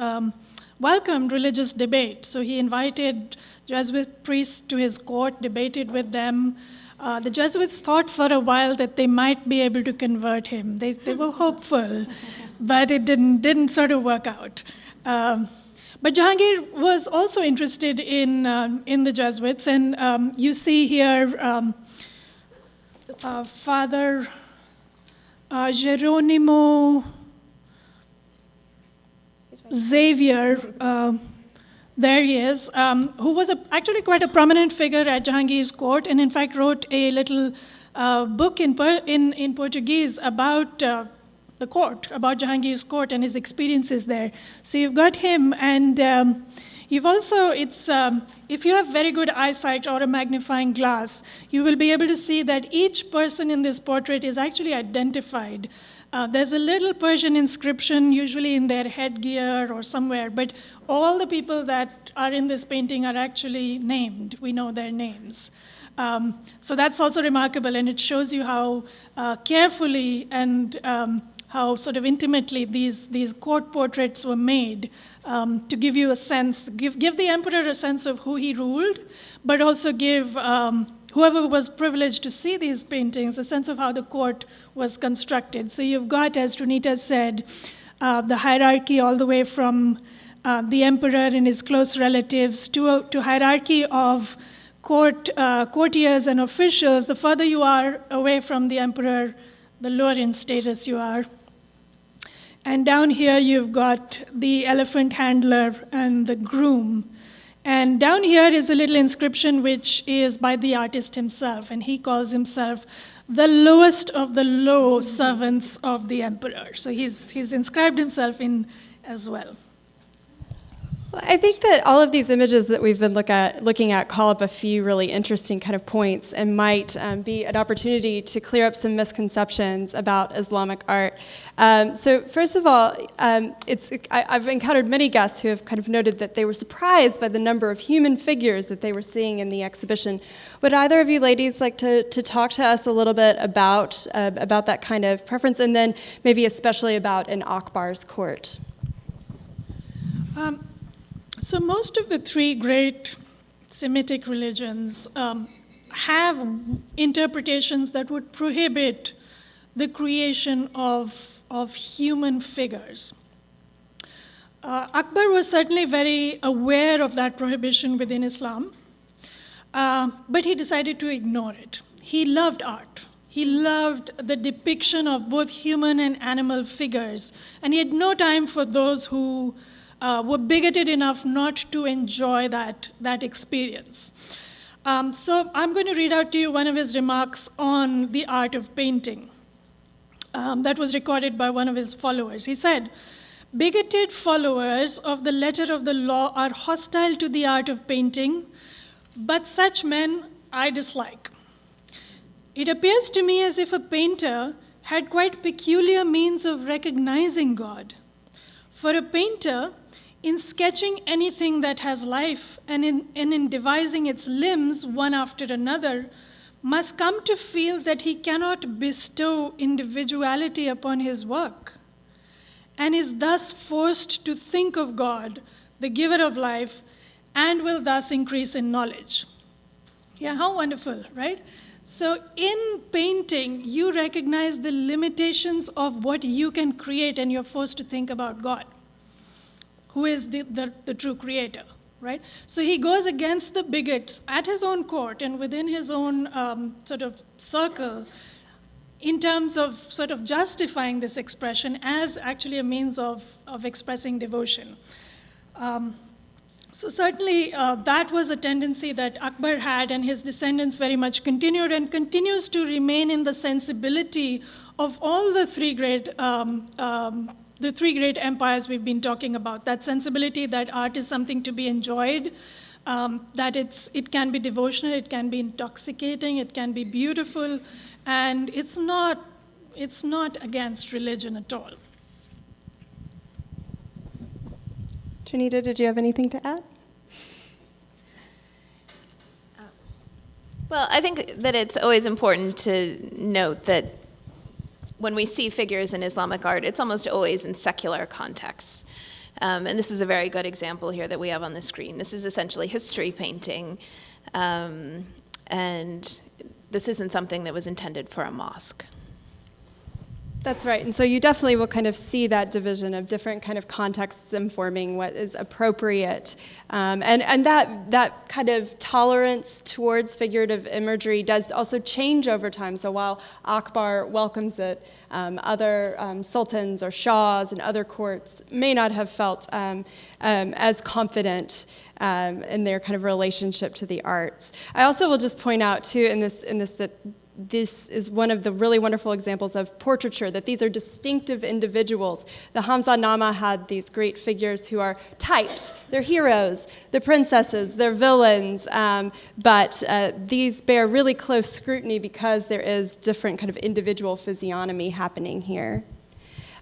welcomed religious debate. So he invited Jesuit priests to his court, debated with them. The Jesuits thought for a while that they might be able to convert him. They were hopeful, but it didn't sort of work out. But Jahangir was also interested in the Jesuits, and you see here Father Geronimo Xavier, there he is, who was actually quite a prominent figure at Jahangir's court, and in fact wrote a little book in Portuguese about the court, about Jahangir's court and his experiences there. So you've got him, and you've also, if you have very good eyesight or a magnifying glass, you will be able to see that each person in this portrait is actually identified. There's a little Persian inscription, usually in their headgear or somewhere, but all the people that are in this painting are actually named. We know their names. So that's also remarkable, and it shows you how carefully and how sort of intimately these court portraits were made to give you a sense, give the emperor a sense of who he ruled, but also give whoever was privileged to see these paintings a sense of how the court was constructed. So you've got, as Trinita said, the hierarchy all the way from the emperor and his close relatives to hierarchy of courtiers and officials. The further you are away from the emperor, the lower in status you are. And down here you've got the elephant handler and the groom. And down here is a little inscription which is by the artist himself, and he calls himself the lowest of the low servants of the emperor. So he's inscribed himself in as well. Well, I think that all of these images that we've been looking at call up a few really interesting kind of points and might be an opportunity to clear up some misconceptions about Islamic art. So first of all, I've encountered many guests who have kind of noted that they were surprised by the number of human figures that they were seeing in the exhibition. Would either of you ladies like to talk to us a little bit about that kind of preference, and then maybe especially about an Akbar's court? So most of the three great Semitic religions have interpretations that would prohibit the creation of human figures. Akbar was certainly very aware of that prohibition within Islam, but he decided to ignore it. He loved art. He loved the depiction of both human and animal figures, and he had no time for those who were bigoted enough not to enjoy that experience. So I'm going to read out to you one of his remarks on the art of painting. That was recorded by one of his followers. He said, "Bigoted followers of the letter of the law are hostile to the art of painting, but such men I dislike. It appears to me as if a painter had quite peculiar means of recognizing God. For a painter, in sketching anything that has life and in devising its limbs one after another, must come to feel that he cannot bestow individuality upon his work, and is thus forced to think of God, the giver of life, and will thus increase in knowledge." Yeah, how wonderful, right? So in painting, you recognize the limitations of what you can create, and you're forced to think about God, who is the true creator, right? So he goes against the bigots at his own court and within his own sort of circle in terms of sort of justifying this expression as actually a means of expressing devotion. So certainly that was a tendency that Akbar had, and his descendants very much continued and continues to remain in the sensibility of all the three great empires we've been talking about. That sensibility that art is something to be enjoyed, that it can be devotional, it can be intoxicating, it can be beautiful, and it's not It's not against religion at all. Trinita, did you have anything to add? Well, I think that it's always important to note that when we see figures in Islamic art, it's almost always in secular contexts. And this is a very good example here that we have on the screen. This is essentially history painting, and this isn't something that was intended for a mosque. That's right, and so you definitely will kind of see that division of different kind of contexts informing what is appropriate. And that kind of tolerance towards figurative imagery does also change over time. So while Akbar welcomes it, other sultans or shahs and other courts may not have felt as confident in their kind of relationship to the arts. I also will just point out too in this that this is one of the really wonderful examples of portraiture, that these are distinctive individuals. The Hamza Nama had these great figures who are types. They're heroes, they're princesses, they're villains, but these bear really close scrutiny because there is different kind of individual physiognomy happening here.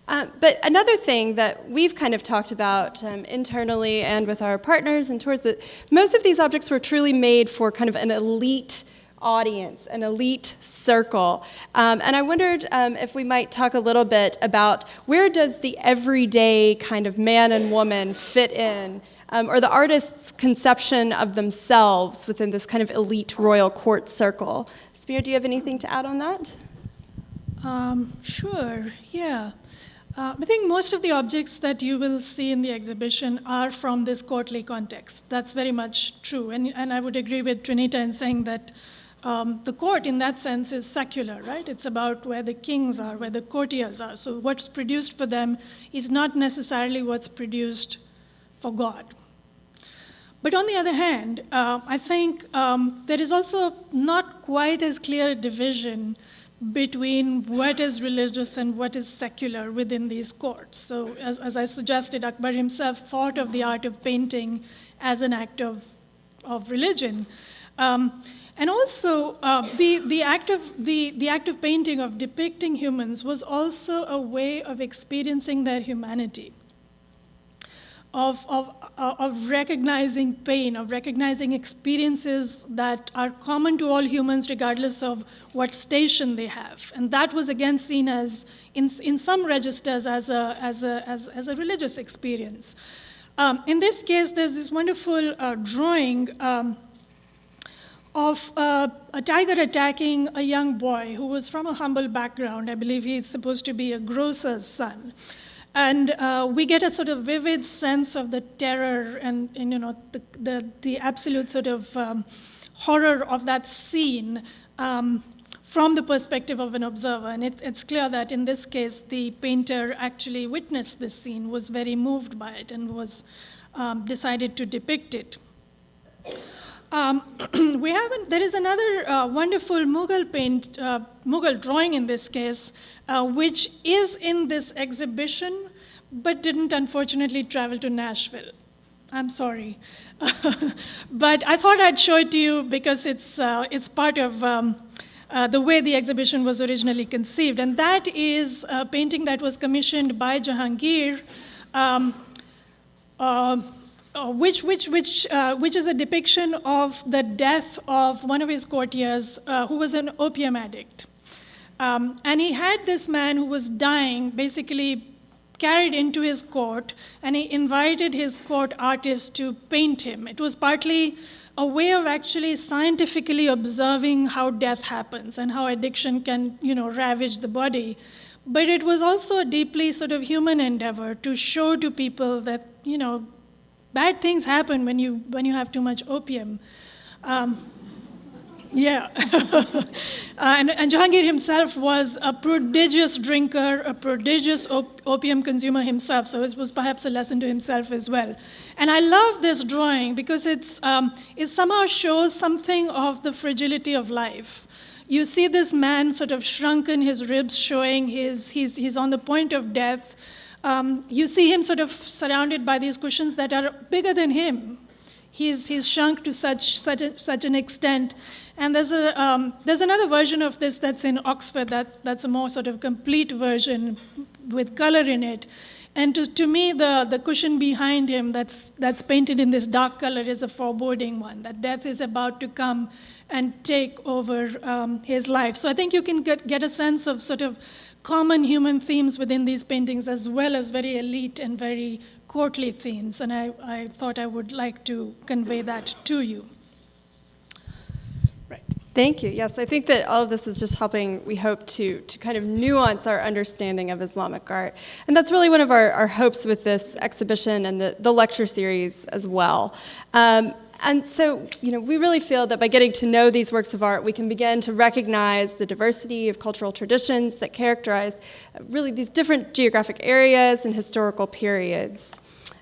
But another thing that we've kind of talked about internally and with our partners and towards most of these objects were truly made for kind of an elite audience, an elite circle. And I wondered if we might talk a little bit about where does the everyday kind of man and woman fit in, or the artist's conception of themselves within this kind of elite royal court circle. Samira, do you have anything to add on that? Sure, yeah. I think most of the objects that you will see in the exhibition are from this courtly context. That's very much true. And I would agree with Trinita in saying that the court, in that sense, is secular, right? It's about where the kings are, where the courtiers are. So what's produced for them is not necessarily what's produced for God. But on the other hand, I think there is also not quite as clear a division between what is religious and what is secular within these courts. So as I suggested, Akbar himself thought of the art of painting as an act of religion. And also, the act of painting, of depicting humans, was also a way of experiencing their humanity, of recognizing pain, of recognizing experiences that are common to all humans, regardless of what station they have. And that was again seen as, in some registers, as a religious experience. In this case, there's this wonderful drawing of a tiger attacking a young boy who was from a humble background. I believe he's supposed to be a grocer's son. And we get a sort of vivid sense of the terror and you know, the absolute sort of horror of that scene from the perspective of an observer. And it's clear that in this case, the painter actually witnessed this scene, was very moved by it, and was decided to depict it. There is another wonderful Mughal drawing in this case, which is in this exhibition, but didn't unfortunately travel to Nashville. I'm sorry. But I thought I'd show it to you because it's part of the way the exhibition was originally conceived. And that is a painting that was commissioned by Jahangir, which is a depiction of the death of one of his courtiers who was an opium addict. And he had this man who was dying basically carried into his court, and he invited his court artist to paint him. It was partly a way of actually scientifically observing how death happens and how addiction can, ravage the body. But it was also a deeply sort of human endeavor to show to people that, bad things happen when you have too much opium. Yeah. And Jahangir himself was a prodigious drinker, a prodigious opium consumer himself, so it was perhaps a lesson to himself as well. And I love this drawing because it somehow shows something of the fragility of life. You see this man sort of shrunken, his ribs showing, he's on the point of death. You see him sort of surrounded by these cushions that are bigger than him. he's shrunk to such an extent. And there's another version of this that's in Oxford that's a more sort of complete version with color in it. And to me, the cushion behind him that's painted in this dark color is a foreboding one, that death is about to come and take over his life. So I think you can get a sense of sort of common human themes within these paintings, as well as very elite and very courtly themes. And I thought I would like to convey that to you. Right. Thank you. Yes, I think that all of this is just helping, we hope, to kind of nuance our understanding of Islamic art. And that's really one of our hopes with this exhibition and the lecture series as well. And so, we really feel that by getting to know these works of art, we can begin to recognize the diversity of cultural traditions that characterize really these different geographic areas and historical periods.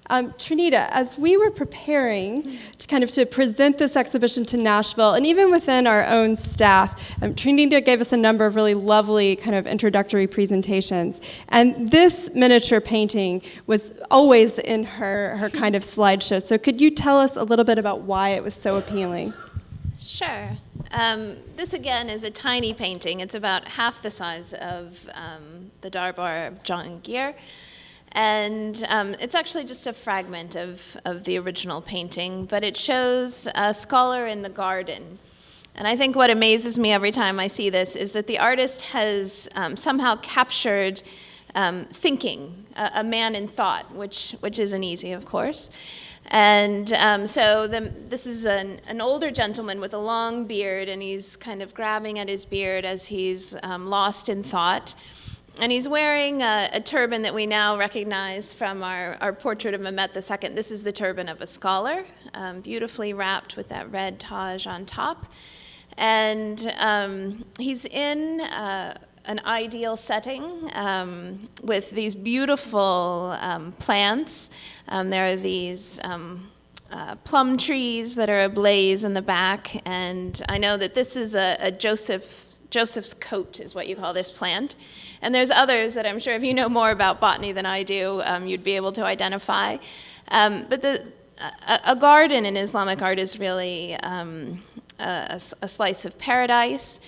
Trinita, as we were preparing to present this exhibition to Nashville, and even within our own staff, Trinita gave us a number of really lovely kind of introductory presentations. And this miniature painting was always in her kind of slideshow. So could you tell us a little bit about why it was so appealing? Sure. This, again, is a tiny painting. It's about half the size of the Darbar of John Gear. And it's actually just a fragment of the original painting, but it shows a scholar in the garden. And I think what amazes me every time I see this is that the artist has somehow captured thinking, a man in thought, which isn't easy, of course. And this is an older gentleman with a long beard, and he's kind of grabbing at his beard as he's lost in thought. And he's wearing a turban that we now recognize from our portrait of Mehmet II. This is the turban of a scholar, beautifully wrapped with that red Taj on top. And he's in an ideal setting with these beautiful plants. There are these plum trees that are ablaze in the back. And I know that this is a Joseph's coat is what you call this plant. And there's others that I'm sure if you know more about botany than I do, you'd be able to identify. But a garden in Islamic art is really a slice of paradise.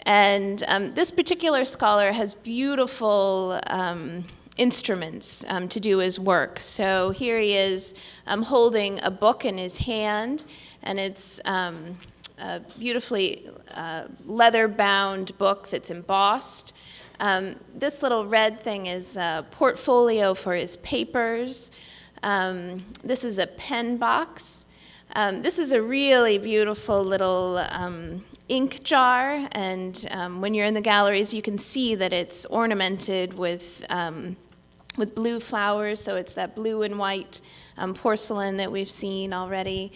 And this particular scholar has beautiful instruments to do his work. So here he is holding a book in his hand, and it's a beautifully leather-bound book that's embossed. This little red thing is a portfolio for his papers. This is a pen box. This is a really beautiful little ink jar, and when you're in the galleries, you can see that it's ornamented with blue flowers, so it's that blue and white porcelain that we've seen already.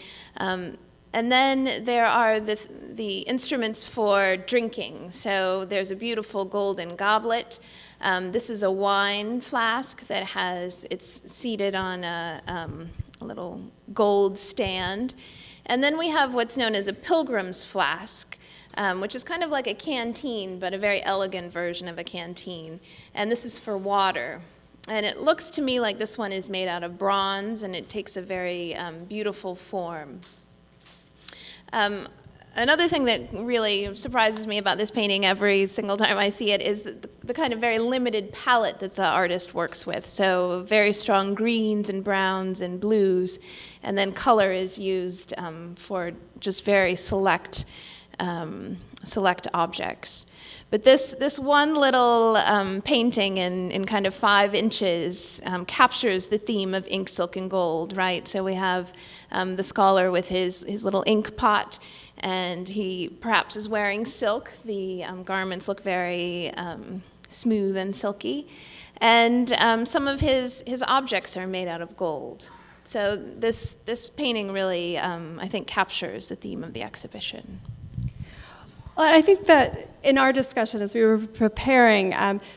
And then there are the instruments for drinking. So there's a beautiful golden goblet. This is a wine flask it's seated on a little gold stand. And then we have what's known as a pilgrim's flask, which is kind of like a canteen, but a very elegant version of a canteen. And this is for water. And it looks to me like this one is made out of bronze, and it takes a very beautiful form. Another thing that really surprises me about this painting every single time I see it is the kind of very limited palette that the artist works with. So very strong greens and browns and blues, and then color is used for just very select objects. But this one little painting in kind of 5 inches captures the theme of ink, silk, and gold, right? So we have the scholar with his little ink pot, and he perhaps is wearing silk. The garments look very smooth and silky. And some of his objects are made out of gold. So this painting really, I think, captures the theme of the exhibition. Well, I think that in our discussion as we were preparing,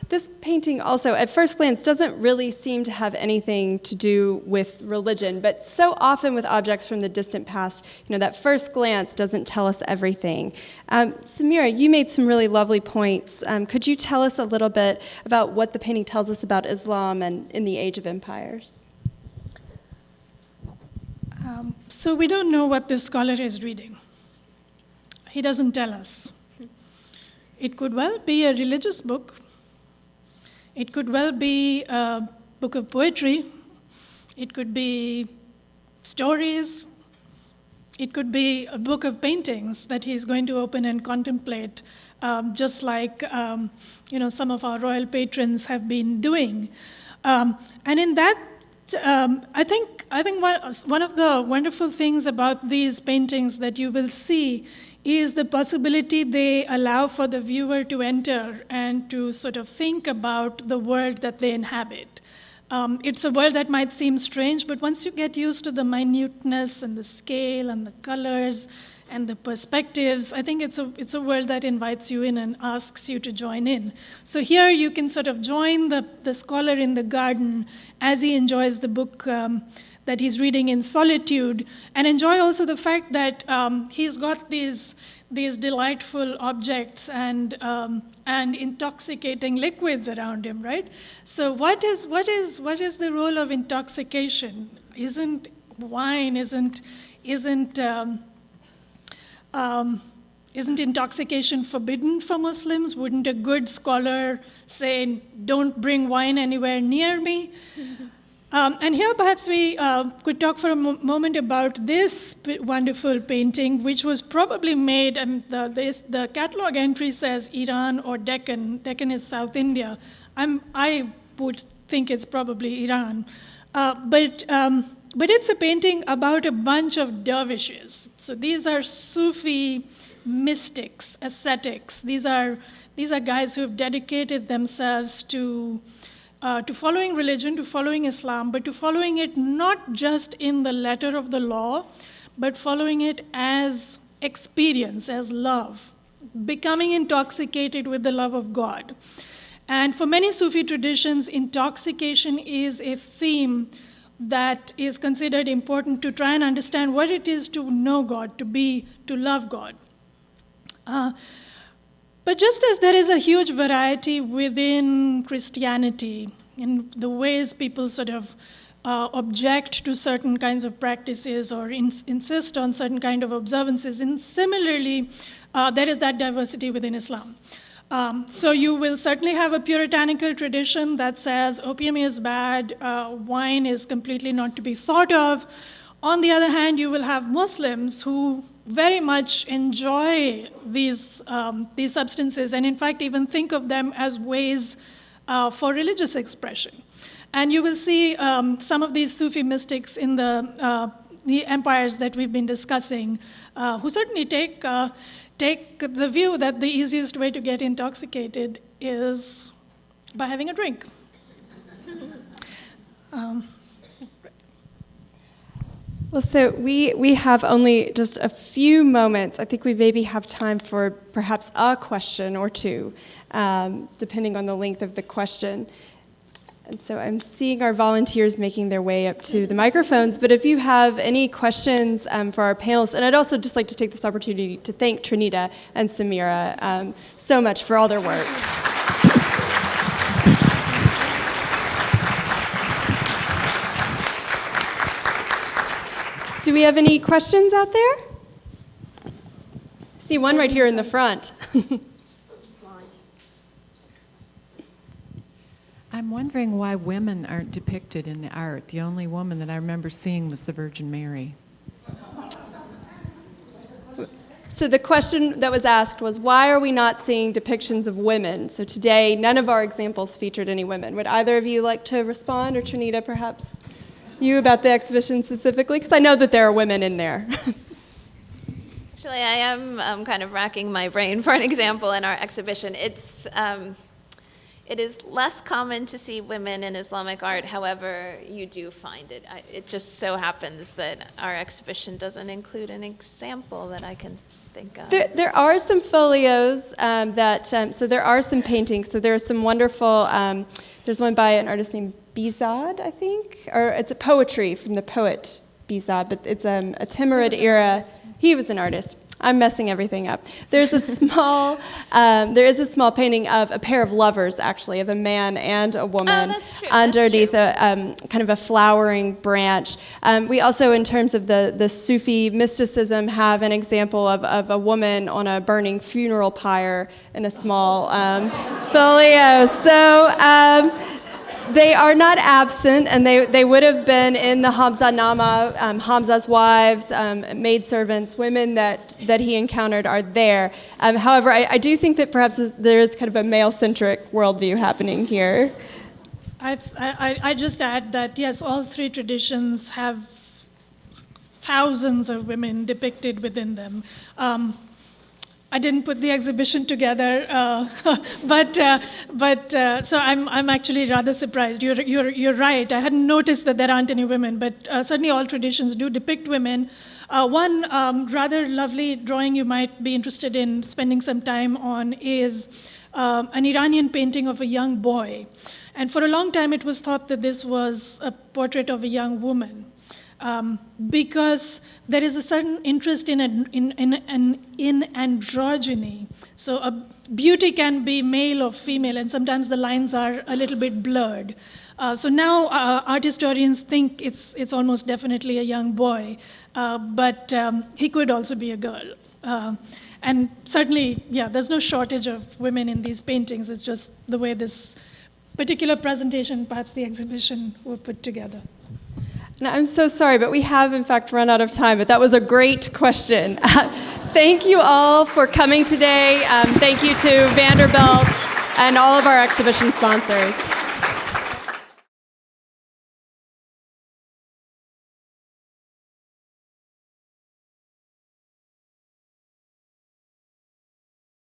this painting also, at first glance, doesn't really seem to have anything to do with religion, but so often with objects from the distant past, that first glance doesn't tell us everything. Samira, you made some really lovely points. Could you tell us a little bit about what the painting tells us about Islam and in the Age of Empires? So we don't know what this scholar is reading. He doesn't tell us. It could well be a religious book. It could well be a book of poetry. It could be stories. It could be a book of paintings that he's going to open and contemplate, just like some of our royal patrons have been doing. And in that, I think one of the wonderful things about these paintings that you will see is the possibility they allow for the viewer to enter and to sort of think about the world that they inhabit. It's a world that might seem strange, but once you get used to the minuteness and the scale and the colors and the perspectives, I think it's a world that invites you in and asks you to join in. So here you can sort of join the scholar in the garden as he enjoys the book that he's reading in solitude, and enjoy also the fact that he's got these delightful objects and intoxicating liquids around him, right? So what is the role of intoxication? Isn't wine, isn't intoxication forbidden for Muslims? Wouldn't a good scholar say, don't bring wine anywhere near me? And here perhaps we could talk for a moment about this wonderful painting, which was probably made, and the catalog entry says Iran or Deccan. Deccan is South India. I would think it's probably Iran. But it's a painting about a bunch of dervishes. So these are Sufi mystics, ascetics. These are guys who have dedicated themselves to following religion, to following Islam, but to following it not just in the letter of the law, but following it as experience, as love, becoming intoxicated with the love of God. And for many Sufi traditions, intoxication is a theme that is considered important to try and understand what it is to know God, to love God. But just as there is a huge variety within Christianity in the ways people sort of object to certain kinds of practices or insist on certain kind of observances, and similarly, there is that diversity within Islam. So you will certainly have a puritanical tradition that says opium is bad, wine is completely not to be thought of. On the other hand, you will have Muslims who very much enjoy these substances, and in fact even think of them as ways for religious expression. And you will see some of these Sufi mystics in the empires that we've been discussing, who certainly take the view that the easiest way to get intoxicated is by having a drink. Well, so we have only just a few moments. I think we maybe have time for perhaps a question or two, depending on the length of the question. And so I'm seeing our volunteers making their way up to the microphones, but if you have any questions for our panelists, and I'd also just like to take this opportunity to thank Trinita and Samira so much for all their work. Do we have any questions out there? I see one right here in the front. I'm wondering why women aren't depicted in the art. The only woman that I remember seeing was the Virgin Mary. So the question that was asked was, why are we not seeing depictions of women? So today, none of our examples featured any women. Would either of you like to respond, or Trinita, perhaps you about the exhibition specifically? Because I know that there are women in there. Actually, I am kind of racking my brain for an example in our exhibition. It is less common to see women in Islamic art. However, you do find it. It just so happens that our exhibition doesn't include an example that I can think of. There are some folios so there are some paintings. So there are some wonderful, there's one by an artist named Bizad, I think, or it's a poetry from the poet Bizad, but it's a Timurid era. He was an artist. I'm messing everything up. There's a small, there is a small painting of a pair of lovers, actually, of a man and a woman that's true. underneath a kind of a flowering branch. We also, in terms of the Sufi mysticism, have an example of a woman on a burning funeral pyre in a small folio. So they are not absent, and they would have been in the Hamza Nama. Hamza's wives, maidservants, women that he encountered are there. However, I do think that perhaps there is kind of a male-centric worldview happening here. I just add that, yes, all three traditions have thousands of women depicted within them. I didn't put the exhibition together, but so I'm actually rather surprised. You're right. I hadn't noticed that there aren't any women, but certainly all traditions do depict women. One rather lovely drawing you might be interested in spending some time on is an Iranian painting of a young boy, and for a long time it was thought that this was a portrait of a young woman. Because there is a certain interest in androgyny. So beauty can be male or female, and sometimes the lines are a little bit blurred. So now art historians think it's almost definitely a young boy, but he could also be a girl. And certainly, yeah, there's no shortage of women in these paintings. It's just the way this particular presentation, perhaps the exhibition, were put together. And I'm so sorry, but we have, in fact, run out of time, but that was a great question. Thank you all for coming today. Thank you to Vanderbilt and all of our exhibition sponsors.